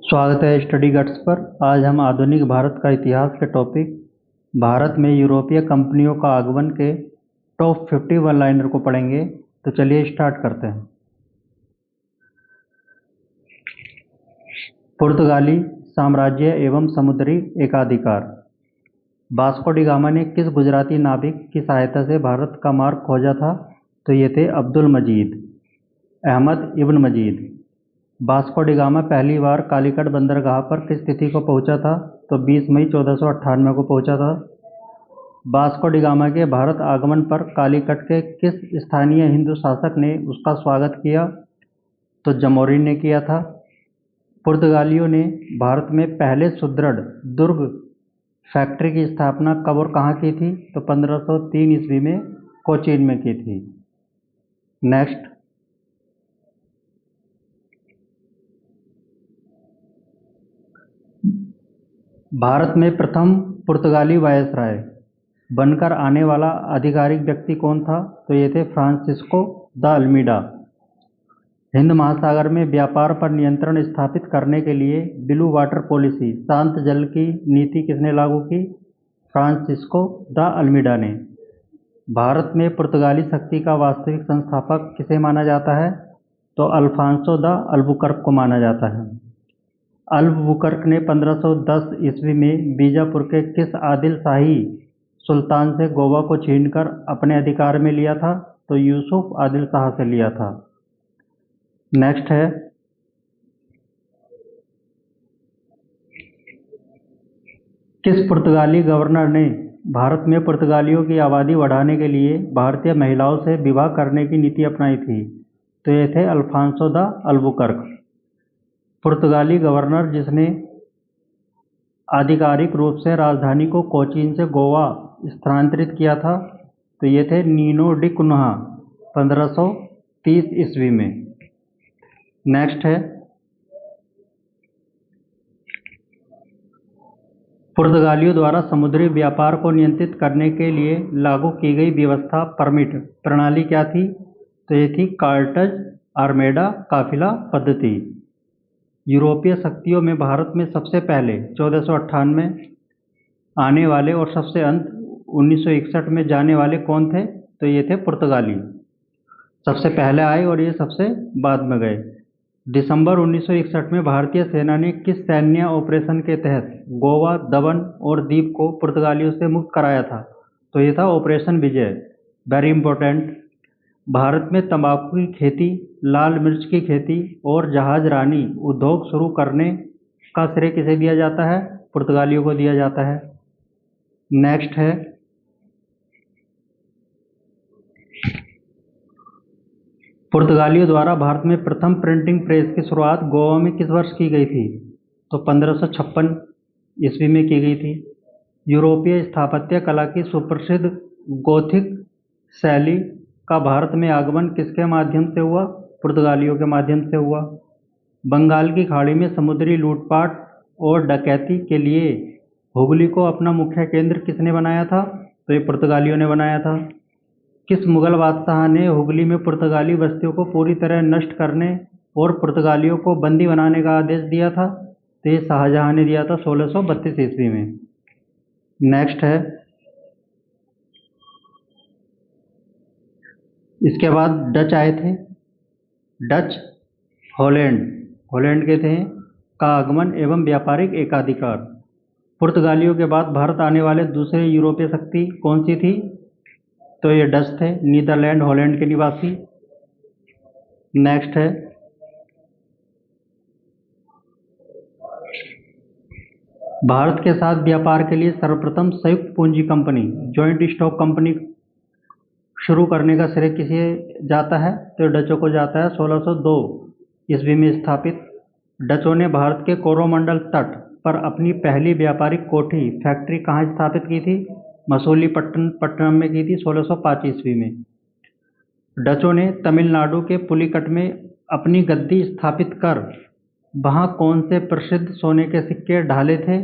स्वागत है study guts पर। आज हम आधुनिक भारत का इतिहास के टॉपिक भारत में यूरोपीय कंपनियों का आगमन के टॉप 50 वन लाइनर को पढ़ेंगे। तो चलिए स्टार्ट करते हैं। पुर्तगाली साम्राज्य एवं समुद्री एकाधिकार। वास्को डी गामा ने किस गुजराती नाविक की सहायता से भारत का मार्ग खोजा था? तो ये थे अब्दुल मजीद, अहमद इब्न मजीद। वास्को डी गामा पहली बार कालीकट बंदरगाह पर किस तिथि को पहुंचा था? तो 20 मई 1498 को पहुंचा था। वास्को डी गामा के भारत आगमन पर कालीकट के किस स्थानीय हिंदू शासक ने उसका स्वागत किया? तो जमोरिन ने किया था। पुर्तगालियों ने भारत में पहले सुदृढ़ दुर्ग फैक्ट्री की स्थापना कब और कहाँ की थी? तो 1503 ईस्वी में कोचीन में की थी। नेक्स्ट, भारत में प्रथम पुर्तगाली वायसराय बनकर आने वाला आधिकारिक व्यक्ति कौन था? तो ये थे फ्रांसिस्को द अल्मीडा। हिंद महासागर में व्यापार पर नियंत्रण स्थापित करने के लिए ब्लू वाटर पॉलिसी, शांत जल की नीति किसने लागू की? फ्रांसिस्को द अल्मीडा ने। भारत में पुर्तगाली शक्ति का वास्तविक संस्थापक किसे माना जाता है? तो अल्फांसो द अल्बुकर्क को माना जाता है। अल्बुकर्क ने 1510 ईस्वी में बीजापुर के किस आदिल शाही सुल्तान से गोवा को छीनकर अपने अधिकार में लिया था? तो यूसुफ आदिल शाह से लिया था। नेक्स्ट है, किस पुर्तगाली गवर्नर ने भारत में पुर्तगालियों की आबादी बढ़ाने के लिए भारतीय महिलाओं से विवाह करने की नीति अपनाई थी? तो ये थे अल्फांसो द अल्बुकर्क। पुर्तगाली गवर्नर जिसने आधिकारिक रूप से राजधानी को कोचीन से गोवा स्थानांतरित किया था? तो ये थे नीनो डी कुन्हा 1530 ईस्वी में। नेक्स्ट है, पुर्तगालियों द्वारा समुद्री व्यापार को नियंत्रित करने के लिए लागू की गई व्यवस्था परमिट प्रणाली क्या थी? तो ये थी कार्टज आर्मेडा काफिला पद्धति। यूरोपीय शक्तियों में भारत में सबसे पहले 1498 आने वाले और सबसे अंत 1961 में जाने वाले कौन थे? तो ये थे पुर्तगाली। सबसे पहले आए और ये सबसे बाद में गए। दिसंबर 1961 में भारतीय सेना ने किस सैन्य ऑपरेशन के तहत गोवा, दमन और दीव को पुर्तगालियों से मुक्त कराया था? तो ये था ऑपरेशन विजय, वेरी इंपॉर्टेंट। भारत में तंबाकू की खेती, लाल मिर्च की खेती और जहाज रानी उद्योग शुरू करने का श्रेय किसे दिया जाता है? पुर्तगालियों को दिया जाता है। नेक्स्ट है, पुर्तगालियों द्वारा भारत में प्रथम प्रिंटिंग प्रेस की शुरुआत गोवा में किस वर्ष की गई थी? तो 1556 ईस्वी में की गई थी। यूरोपीय स्थापत्य कला की सुप्रसिद्ध गोथिक शैली का भारत में आगमन किसके माध्यम से हुआ? पुर्तगालियों के माध्यम से हुआ। बंगाल की खाड़ी में समुद्री लूटपाट और डकैती के लिए हुगली को अपना मुख्य केंद्र किसने बनाया था? तो ये पुर्तगालियों ने बनाया था। किस मुगल बादशाह ने हुगली में पुर्तगाली बस्तियों को पूरी तरह नष्ट करने और पुर्तगालियों को बंदी बनाने का आदेश दिया था? तो ये शाहजहां ने दिया था 1632 ईस्वी में। नेक्स्ट है, इसके बाद डच आए थे। डच हॉलैंड के थे का आगमन एवं व्यापारिक एकाधिकार। पुर्तगालियों के बाद भारत आने वाले दूसरे यूरोपीय शक्ति कौन सी थी? तो ये डच थे, नीदरलैंड हॉलैंड के निवासी। नेक्स्ट है, भारत के साथ व्यापार के लिए सर्वप्रथम संयुक्त पूंजी कंपनी, जॉइंट स्टॉक कंपनी शुरू करने का श्रेय किसे जाता है? तो डचों को जाता है। 1602 ईस्वी में स्थापित डचों ने भारत के कोरोमंडल तट पर अपनी पहली व्यापारिक कोठी फैक्ट्री कहाँ स्थापित की थी? मसूलीपट्टनम में की थी 1605 ईस्वी में। डचों ने तमिलनाडु के पुलिकट में अपनी गद्दी स्थापित कर वहाँ कौन से प्रसिद्ध सोने के सिक्के ढाले थे?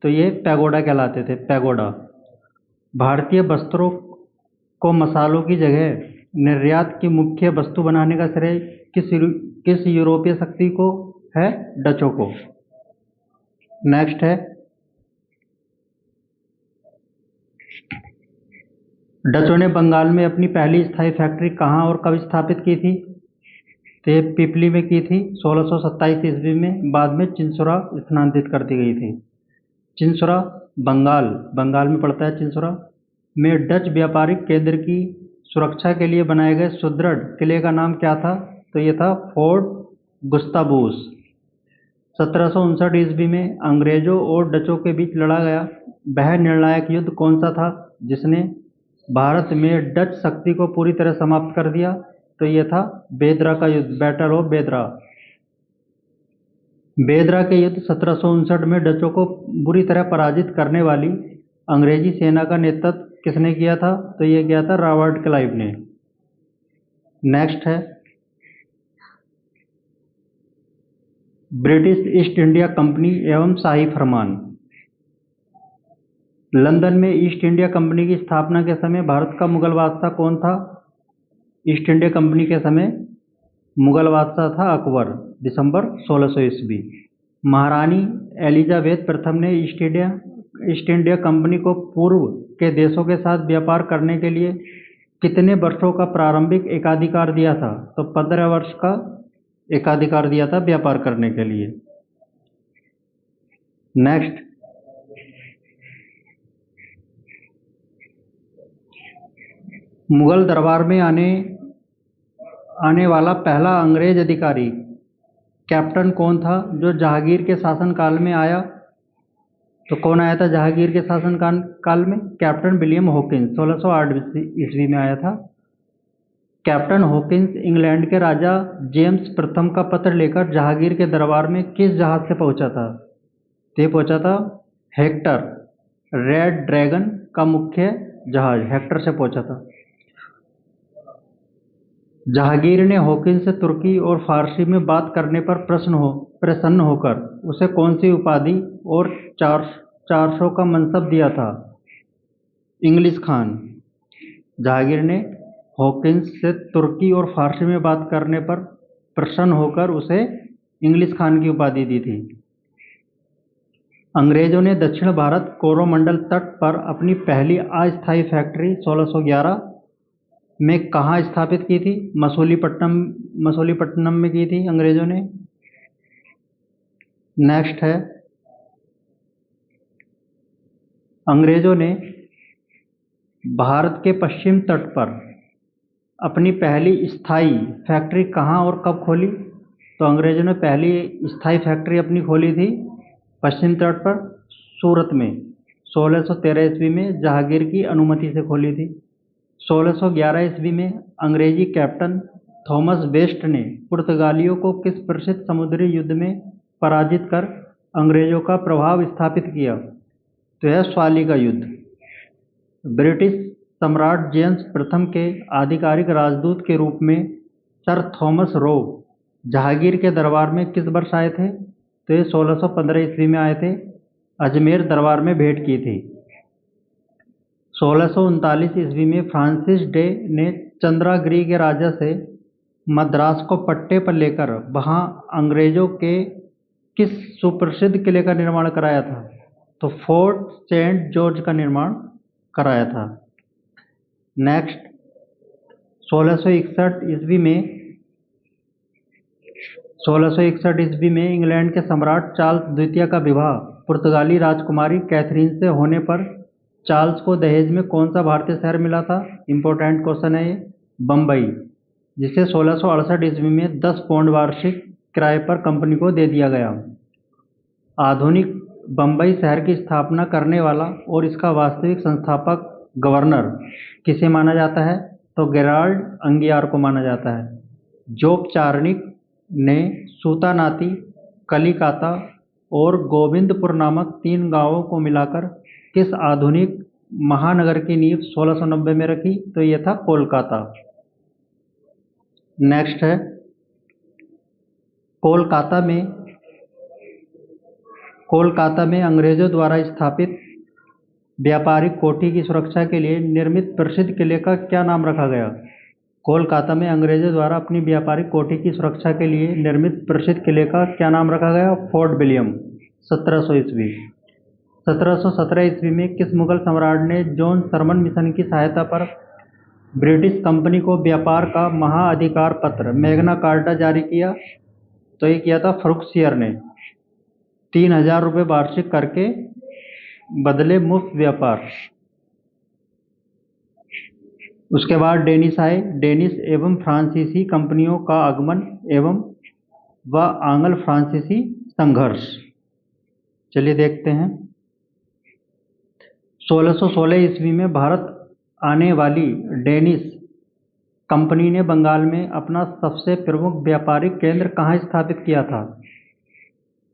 तो ये पैगोडा कहलाते थे, पैगोडा। भारतीय वस्त्रों को मसालों की जगह निर्यात की मुख्य वस्तु बनाने का श्रेय किस यूरोपीय शक्ति को है डचों को। नेक्स्ट है, डचों ने बंगाल में अपनी पहली स्थायी फैक्ट्री कहाँ और कब स्थापित की थी? तो ये पिपली में की थी 1627 ईस्वी में, बाद में चिंसुरा स्थानांतरित कर दी गई थी। चिंसुरा बंगाल में पड़ता है। चिंसुरा में डच व्यापारिक केंद्र की सुरक्षा के लिए बनाए गए सुदृढ़ किले का नाम क्या था? तो ये था फोर्ट गुस्तावुस। 1759 ईस्वी में अंग्रेजों और डचों के बीच लड़ा गया वह निर्णायक युद्ध कौन सा था जिसने भारत में डच शक्ति को पूरी तरह समाप्त कर दिया? तो ये था बेदरा का युद्ध, बैटल ऑफ बेदरा। बेदरा के युद्ध 1759 में डचों को बुरी तरह पराजित करने वाली अंग्रेजी सेना का नेतृत्व किसने किया था? तो ये किया था रॉबर्ट क्लाइव ने। नेक्स्ट है, ब्रिटिश ईस्ट इंडिया कंपनी एवं शाही फरमान। लंदन में ईस्ट इंडिया कंपनी की स्थापना के समय भारत का मुगल बादशाह कौन था? ईस्ट इंडिया कंपनी के समय मुगल बादशाह था अकबर, दिसंबर 1600 ईस्वी। महारानी एलिजाबेथ प्रथम ने ईस्ट इंडिया कंपनी को पूर्व के देशों के साथ व्यापार करने के लिए कितने वर्षों का प्रारंभिक एकाधिकार दिया था? तो 15 वर्ष का एकाधिकार दिया था व्यापार करने के लिए। नेक्स्ट, मुगल दरबार में आने वाला पहला अंग्रेज अधिकारी कैप्टन कौन था जो जहांगीर के शासनकाल में आया? तो कौन आया था जहांगीर के शासन काल में? कैप्टन विलियम हॉकिंस 1608 ईस्वी में आया था। कैप्टन हॉकिंस इंग्लैंड के राजा जेम्स प्रथम का पत्र लेकर जहांगीर के दरबार में किस जहाज से पहुंचा था? तो ये पहुंचा था हेक्टर, रेड ड्रैगन का मुख्य जहाज हेक्टर से पहुंचा था। जहांगीर ने हॉकिंस से तुर्की और फारसी में बात करने पर प्रसन्न होकर उसे कौन सी उपाधि और 400 का मनसब दिया था? इंग्लिश खान। जहांगीर ने हॉकिंस से तुर्की और फारसी में बात करने पर प्रसन्न होकर उसे इंग्लिश खान की उपाधि दी थी। अंग्रेजों ने दक्षिण भारत कोरोमंडल तट पर अपनी पहली अस्थायी फैक्ट्री 1611 में कहाँ स्थापित की थी? मसूलीपट्टनम में की थी अंग्रेजों ने। नेक्स्ट है, अंग्रेजों ने भारत के पश्चिम तट पर अपनी पहली स्थायी फैक्ट्री कहाँ और कब खोली? तो अंग्रेजों ने पहली स्थायी फैक्ट्री अपनी खोली थी पश्चिम तट पर सूरत में 1613 ईस्वी में जहांगीर की अनुमति से खोली थी। 1611 ईस्वी में अंग्रेजी कैप्टन थॉमस वेस्ट ने पुर्तगालियों को किस प्रसिद्ध समुद्री युद्ध में पराजित कर अंग्रेजों का प्रभाव स्थापित किया? तो यह स्वाली का युद्ध। ब्रिटिश सम्राट जेम्स प्रथम के आधिकारिक राजदूत के रूप में सर थॉमस रो जहांगीर के दरबार में किस वर्ष आए थे? तो ये 1615 ईस्वी में आए थे। अजमेर दरबार में भेंट की थी। 1639 ईस्वी में फ्रांसिस डे ने चंद्रागिरी के राजा से मद्रास को पट्टे पर लेकर वहां अंग्रेजों के किस सुप्रसिद्ध किले का निर्माण कराया था? तो फोर्ट सेंट जॉर्ज का निर्माण कराया था। नेक्स्ट, 1661 ईस्वी में इंग्लैंड के सम्राट चार्ल्स द्वितीय का विवाह पुर्तगाली राजकुमारी कैथरीन से होने पर चार्ल्स को दहेज में कौन सा भारतीय शहर मिला था? इंपॉर्टेंट क्वेश्चन है ये, बम्बई, जिसे 1668 ईस्वी में 10 पाउंड वार्षिक किराए पर कंपनी को दे दिया गया। आधुनिक बम्बई शहर की स्थापना करने वाला और इसका वास्तविक संस्थापक गवर्नर किसे माना जाता है? तो गेराल्ड अंगियार को माना जाता है। जोग चार्निक ने सूतानाती, कलिकाता और गोविंदपुर नामक 3 गांवों को मिलाकर किस आधुनिक महानगर की नींव 1690 में रखी? तो यह था कोलकाता। नेक्स्ट है, कोलकाता में अंग्रेजों द्वारा स्थापित व्यापारिक कोठी की सुरक्षा के लिए निर्मित प्रसिद्ध किले का क्या नाम रखा गया? कोलकाता में अंग्रेजों द्वारा अपनी व्यापारिक कोठी की सुरक्षा के लिए निर्मित प्रसिद्ध किले का क्या नाम रखा गया? Fort William. 1700 ईस्वी। 1717 ईस्वी में किस मुगल सम्राट ने जॉन सरमन मिशन की सहायता पर ब्रिटिश कंपनी को व्यापार का महाअधिकार पत्र मैग्ना कार्टा जारी किया? तो ये किया था फर्रुखसियर ने। 3000 रुपये वार्षिक करके बदले मुफ्त व्यापार। उसके बाद डेनिश आए। डेनिश एवं फ्रांसीसी कंपनियों का आगमन एवं व आंग्ल फ्रांसीसी संघर्ष। चलिए देखते हैं। 1616 ईस्वी में भारत आने वाली डेनिश कंपनी ने बंगाल में अपना सबसे प्रमुख व्यापारिक केंद्र कहाँ स्थापित किया था?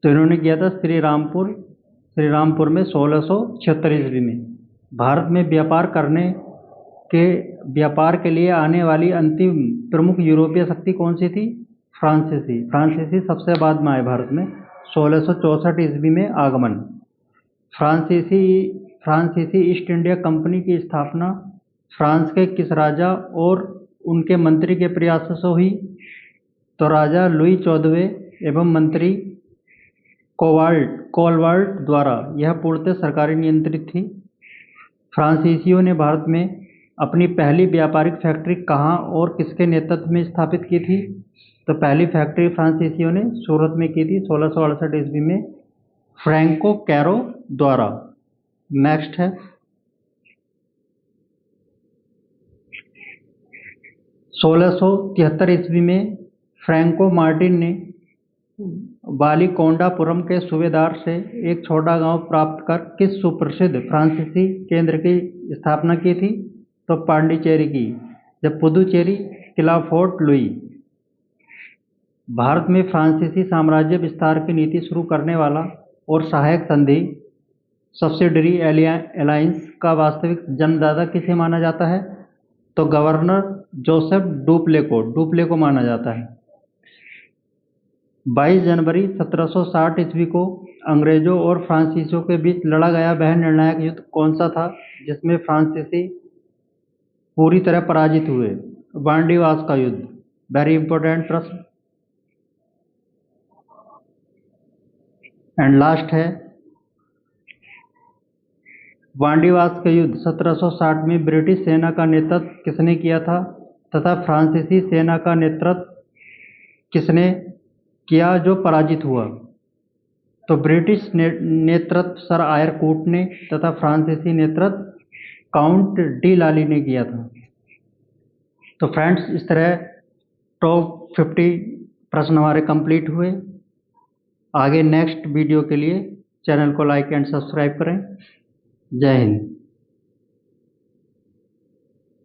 तो इन्होंने किया था श्रीरामपुर में 1676 ईस्वी में। भारत में व्यापार के लिए आने वाली अंतिम प्रमुख यूरोपीय शक्ति कौन सी थी? फ्रांसीसी सबसे बाद में आए भारत में। 1664 ईस्वी में आगमन। फ्रांसीसी ईस्ट इंडिया कंपनी की स्थापना फ्रांस के किस राजा और उनके मंत्री के प्रयासों से हुई? तो राजा लुई 14वें एवं मंत्री कोलवाल्ट द्वारा। यह पूर्णतः सरकारी नियंत्रित थी। फ्रांसीसियों ने भारत में अपनी पहली व्यापारिक फैक्ट्री कहाँ और किसके नेतृत्व में स्थापित की थी? तो पहली फैक्ट्री फ्रांसीसियों ने सूरत में की थी 1668 ईस्वी में फ्रैंको कैरो द्वारा। नेक्स्ट है 1673 ईस्वी में फ्रैंको मार्टिन ने वालीकोंडापुरम के सूबेदार से एक छोटा गांव प्राप्त कर किस सुप्रसिद्ध फ्रांसीसी केंद्र की स्थापना की थी? तो पांडिचेरी की। जब पुदुचेरी किला फोर्ट लुई। भारत में फ्रांसीसी साम्राज्य विस्तार की नीति शुरू करने वाला और सहायक संधि सब्सिडरी अलायंस का वास्तविक जन्मदाता किसे माना जाता है? तो गवर्नर जोसेफ डुप्ले को माना जाता है। 22 जनवरी 1760 ईस्वी को अंग्रेजों और फ्रांसीसियों के बीच लड़ा गया वह निर्णायक युद्ध कौन सा था जिसमें फ्रांसीसी पूरी तरह पराजित हुए? वांडीवास का युद्ध। वेरी इंपॉर्टेंट प्रश्न। एंड लास्ट है वांडीवास का युद्ध 1760 में ब्रिटिश सेना का नेतृत्व किसने किया था तथा फ्रांसीसी सेना का नेतृत्व किसने किया जो पराजित हुआ? तो ब्रिटिश नेतृत्व सर आयरकूट ने तथा फ्रांसीसी नेतृत्व काउंट डी लाली ने किया था। तो फ्रेंड्स, इस तरह टॉप 50 प्रश्न हमारे कंप्लीट हुए। आगे नेक्स्ट वीडियो के लिए चैनल को लाइक एंड सब्सक्राइब करें। जय हिंद।